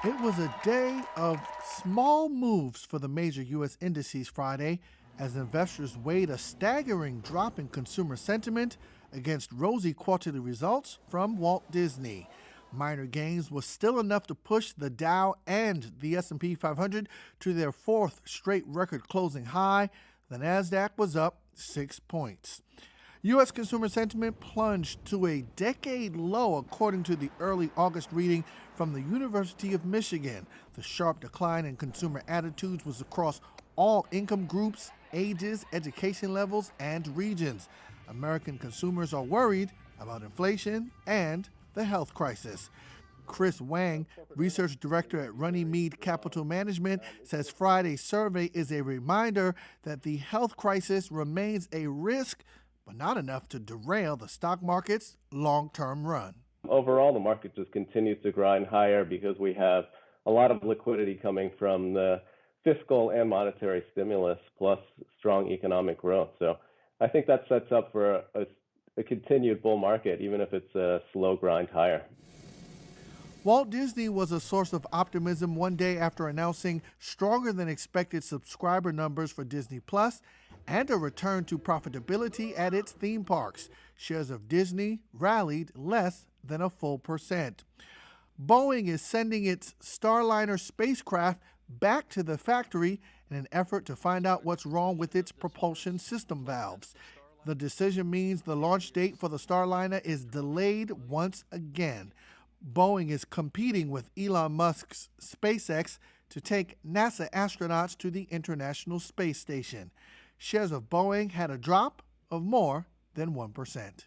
It was a day of small moves for the major U.S. indices Friday as investors weighed a staggering drop in consumer sentiment against rosy quarterly results from Walt Disney. Minor gains was still enough to push the Dow and the S&P 500 to their fourth straight record closing high. The Nasdaq was up 6 points. U.S. consumer sentiment plunged to a decade low, according to the early August reading from the University of Michigan. The sharp decline in consumer attitudes was across all income groups, ages, education levels, and regions. American consumers are worried about inflation and the health crisis. Chris Wang, research director at Runnymede Capital Management, says Friday's survey is a reminder that the health crisis remains a risk, but not enough to derail the stock market's long-term run. Overall, the market just continues to grind higher because we have a lot of liquidity coming from the fiscal and monetary stimulus plus strong economic growth. So I think that sets up for a continued bull market, even if it's a slow grind higher. Walt Disney was a source of optimism one day after announcing stronger than expected subscriber numbers for Disney Plus and a return to profitability at its theme parks. Shares of Disney rallied less than a full percent. Boeing is sending its Starliner spacecraft back to the factory in an effort to find out what's wrong with its propulsion system valves. The decision means the launch date for the Starliner is delayed once again. Boeing is competing with Elon Musk's SpaceX to take NASA astronauts to the International Space Station. Shares of Boeing had a drop of more than 1%.